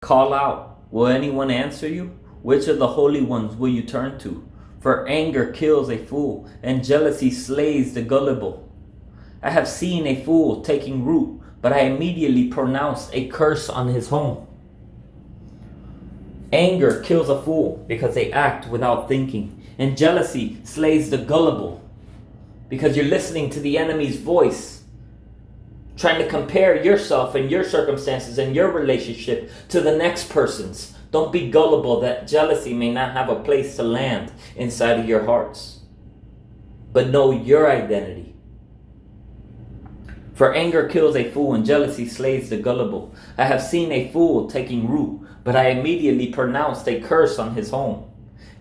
Call out. Will anyone answer you? Which of the holy ones will you turn to? For anger kills a fool, and jealousy slays the gullible. I have seen a fool taking root, but I immediately pronounced a curse on his home. Anger kills a fool because they act without thinking, and jealousy slays the gullible because you're listening to the enemy's voice, trying to compare yourself and your circumstances and your relationship to the next person's. Don't be gullible that jealousy may not have a place to land inside of your hearts. But know your identity. For anger kills a fool and jealousy slays the gullible. I have seen a fool taking root, but I immediately pronounced a curse on his home.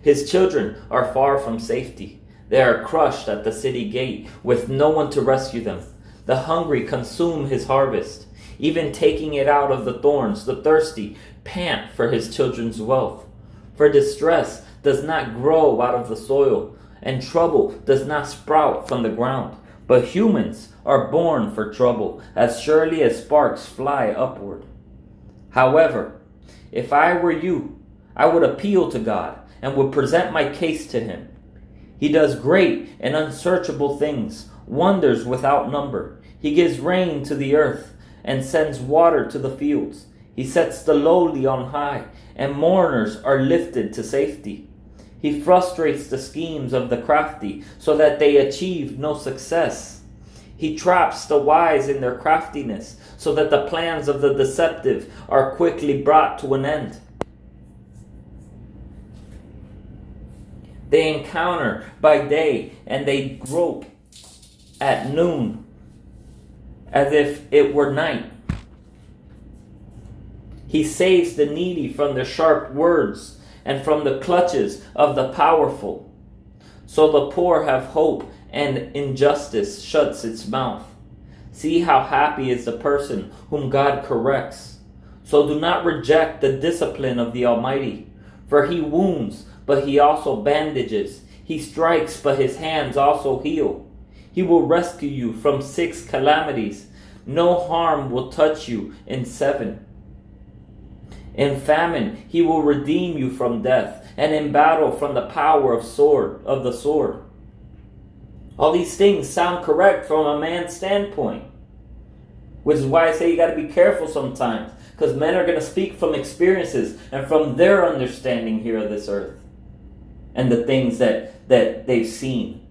His children are far from safety. They are crushed at the city gate with no one to rescue them. The hungry consume his harvest, even taking it out of the thorns. The thirsty pant for his children's wealth. For distress does not grow out of the soil, and trouble does not sprout from the ground. But humans are born for trouble, as surely as sparks fly upward. However, if I were you, I would appeal to God and would present my case to him. He does great and unsearchable things, wonders without number. He gives rain to the earth and sends water to the fields. He sets the lowly on high, and mourners are lifted to safety. He frustrates the schemes of the crafty so that they achieve no success. He traps the wise in their craftiness so that the plans of the deceptive are quickly brought to an end. They encounter by day and they grope at noon as if it were night. He saves the needy from the sharp words and from the clutches of the powerful. So the poor have hope and injustice shuts its mouth. See how happy is the person whom God corrects. So do not reject the discipline of the Almighty. For he wounds, but he also bandages. He strikes, but his hands also heal. He will rescue you from 6 calamities. No harm will touch you in 7. In famine, he will redeem you from death, and in battle from the power of the sword. All these things sound correct from a man's standpoint, which is why I say you got to be careful sometimes, because men are going to speak from experiences and from their understanding here of this earth and the things that they've seen.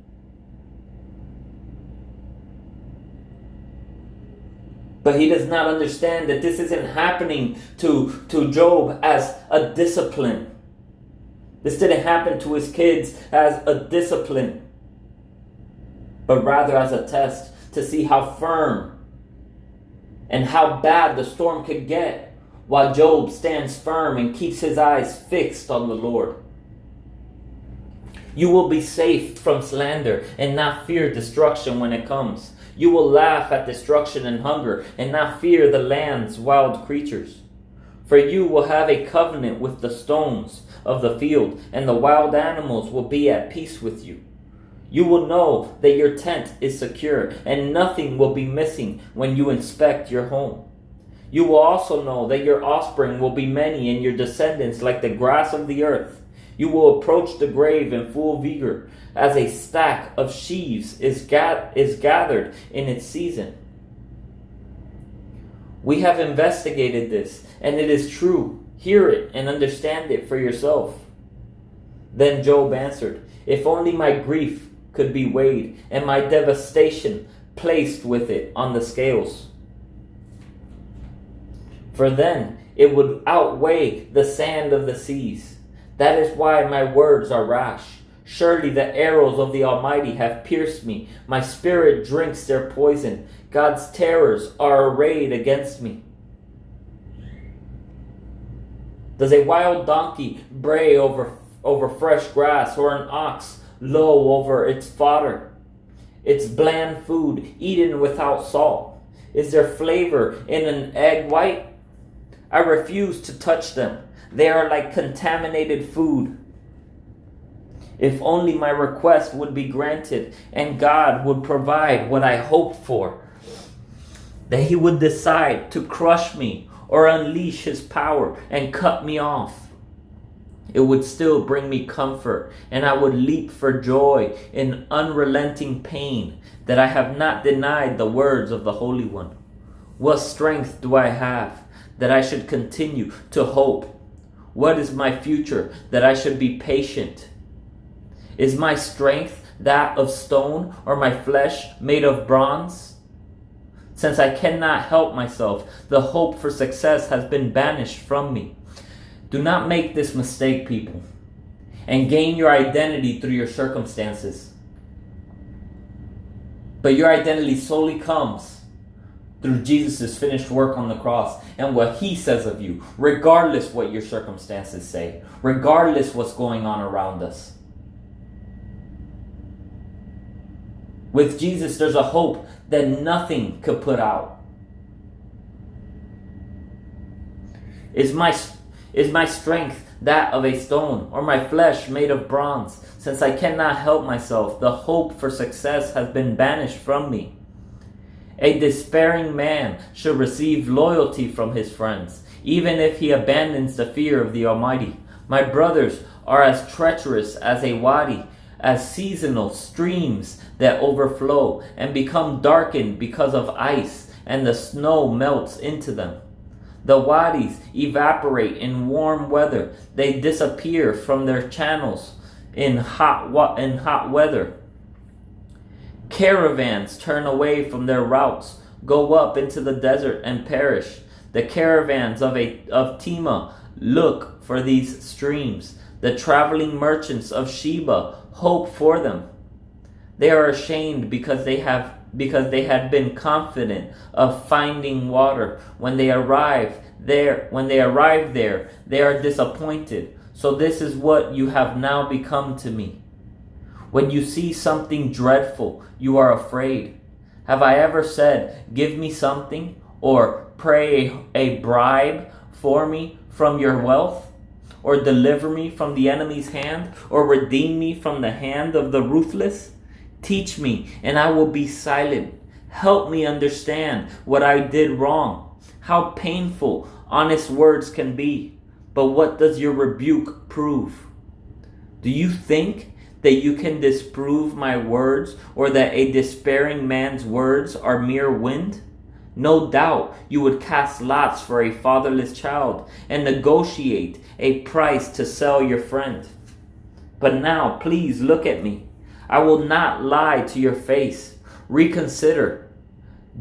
But he does not understand that this isn't happening to Job as a discipline. This didn't happen to his kids as a discipline, but rather as a test to see how firm and how bad the storm could get while Job stands firm and keeps his eyes fixed on the Lord. You will be safe from slander and not fear destruction when it comes. You will laugh at destruction and hunger and not fear the land's wild creatures. For you will have a covenant with the stones of the field, and the wild animals will be at peace with you. You will know that your tent is secure, and nothing will be missing when you inspect your home. You will also know that your offspring will be many, and your descendants like the grass of the earth. You will approach the grave in full vigor, as a stack of sheaves is gathered in its season. We have investigated this, and it is true. Hear it and understand it for yourself. Then Job answered, if only my grief could be weighed, and my devastation placed with it on the scales. For then it would outweigh the sand of the seas. That is why my words are rash. Surely the arrows of the Almighty have pierced me. My spirit drinks their poison. God's terrors are arrayed against me. Does a wild donkey bray over fresh grass, or an ox low over its fodder? Its bland food eaten without salt. Is there flavor in an egg white? I refuse to touch them. They are like contaminated food. If only my request would be granted, and God would provide what I hoped for, that he would decide to crush me or unleash his power and cut me off, it would still bring me comfort, and I would leap for joy in unrelenting pain that I have not denied the words of the Holy One. What strength do I have that I should continue to hope? What is my future that I should be patient? Is my strength that of stone, or my flesh made of bronze? Since I cannot help myself, the hope for success has been banished from me. Do not make this mistake, people, and gain your identity through your circumstances. But your identity solely comes through Jesus' finished work on the cross and what he says of you, regardless what your circumstances say, regardless what's going on around us. With Jesus, there's a hope that nothing could put out. Is my strength that of a stone, or my flesh made of bronze? Since I cannot help myself, the hope for success has been banished from me. A despairing man should receive loyalty from his friends, even if he abandons the fear of the Almighty. My brothers are as treacherous as a wadi, as seasonal streams that overflow and become darkened because of ice, and the snow melts into them. The wadis evaporate in warm weather. They disappear from their channels in hot weather. Caravans turn away from their routes, go up into the desert and perish. The caravans of Tema look for these streams. The traveling merchants of Sheba hope for them. They are ashamed because they had been confident of finding water. When they arrive there, they are disappointed. So this is what you have now become to me. When you see something dreadful, you are afraid. Have I ever said, "Give me something," or "Pray a bribe for me from your wealth," or "Deliver me from the enemy's hand," or "Redeem me from the hand of the ruthless"? Teach me, and I will be silent. Help me understand what I did wrong. How painful honest words can be. But what does your rebuke prove? Do you think that you can disprove my words, or that a despairing man's words are mere wind? No doubt you would cast lots for a fatherless child and negotiate a price to sell your friend. But now, please look at me. I will not lie to your face. Reconsider.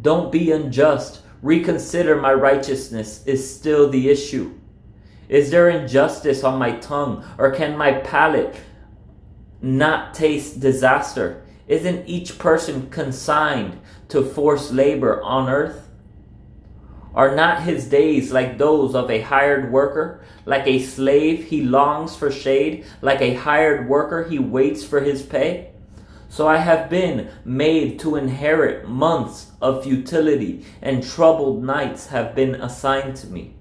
Don't be unjust. Reconsider my righteousness is still the issue. Is there injustice on my tongue, or can my palate not taste disaster? Isn't each person consigned to forced labor on earth? Are not his days like those of a hired worker? Like a slave, he longs for shade. Like a hired worker, he waits for his pay. So I have been made to inherit months of futility, and troubled nights have been assigned to me.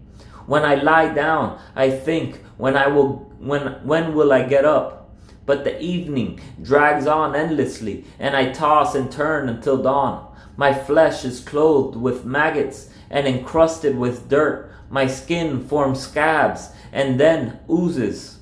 When I lie down, I think, when will I get up? But the evening drags on endlessly, and I toss and turn until dawn. My flesh is clothed with maggots and encrusted with dirt. My skin forms scabs and then oozes.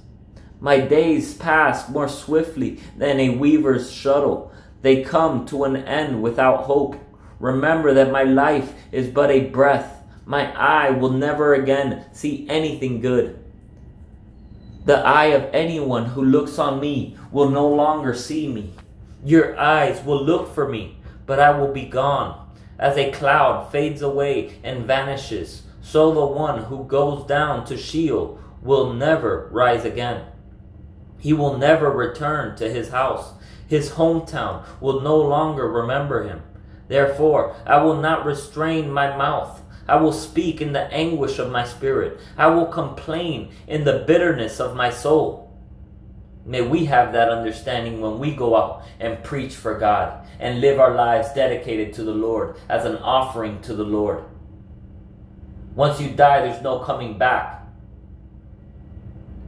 My days pass more swiftly than a weaver's shuttle. They come to an end without hope. Remember that my life is but a breath. My eye will never again see anything good. The eye of anyone who looks on me will no longer see me. Your eyes will look for me, but I will be gone. As a cloud fades away and vanishes, so the one who goes down to Sheol will never rise again. He will never return to his house. His hometown will no longer remember him. Therefore, I will not restrain my mouth. I will speak in the anguish of my spirit. I will complain in the bitterness of my soul. May we have that understanding when we go out and preach for God and live our lives dedicated to the Lord as an offering to the Lord. Once you die, there's no coming back.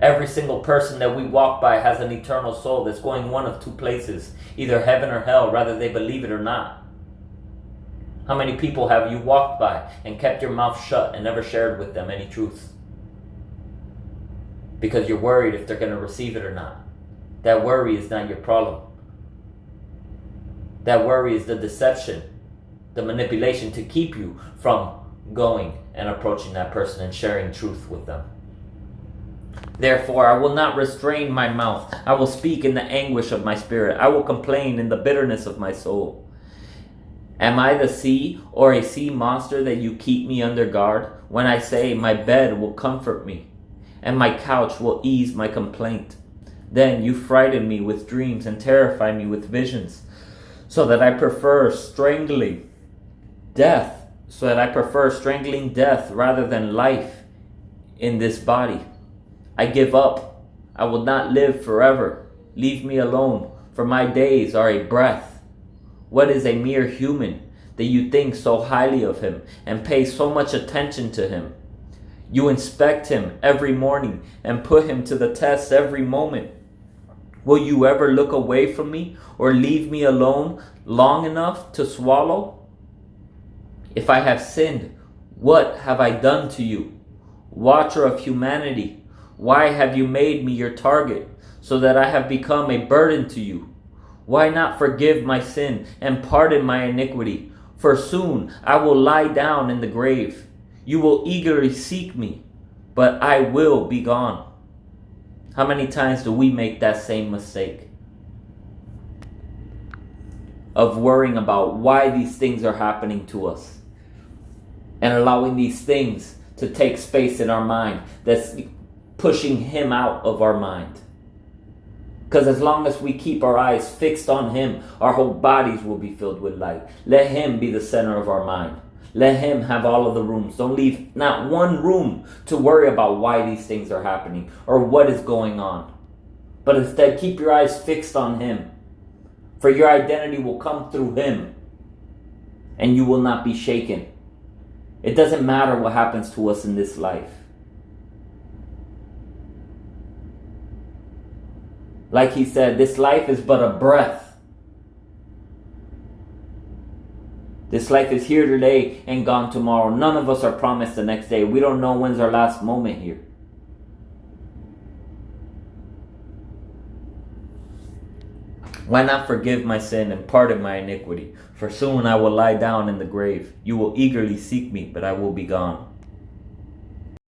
Every single person that we walk by has an eternal soul that's going one of two places, either heaven or hell, whether they believe it or not. How many people have you walked by and kept your mouth shut and never shared with them any truth? Because you're worried if they're going to receive it or not. That worry is not your problem. That worry is the deception, the manipulation to keep you from going and approaching that person and sharing truth with them. Therefore, I will not restrain my mouth. I will speak in the anguish of my spirit. I will complain in the bitterness of my soul. Am I the sea or a sea monster that you keep me under guard? When I say, my bed will comfort me, and my couch will ease my complaint. Then you frighten me with dreams and terrify me with visions, so that I prefer strangling death rather than life in this body. I give up. I will not live forever. Leave me alone, for my days are a breath. What is a mere human that you think so highly of him and pay so much attention to him? You inspect him every morning and put him to the test every moment. Will you ever look away from me or leave me alone long enough to swallow? If I have sinned, what have I done to you? Watcher of humanity, why have you made me your target so that I have become a burden to you? Why not forgive my sin and pardon my iniquity? For soon I will lie down in the grave. You will eagerly seek me, but I will be gone. How many times do we make that same mistake? Of worrying about why these things are happening to us and allowing these things to take space in our mind that's pushing him out of our mind. Because as long as we keep our eyes fixed on him, our whole bodies will be filled with light. Let him be the center of our mind. Let him have all of the rooms. Don't leave not one room to worry about why these things are happening or what is going on. But instead, keep your eyes fixed on him. For your identity will come through him, and you will not be shaken. It doesn't matter what happens to us in this life. Like he said, this life is but a breath. This life is here today and gone tomorrow. None of us are promised the next day. We don't know when's our last moment here. Why not forgive my sin and pardon my iniquity? For soon I will lie down in the grave. You will eagerly seek me, but I will be gone.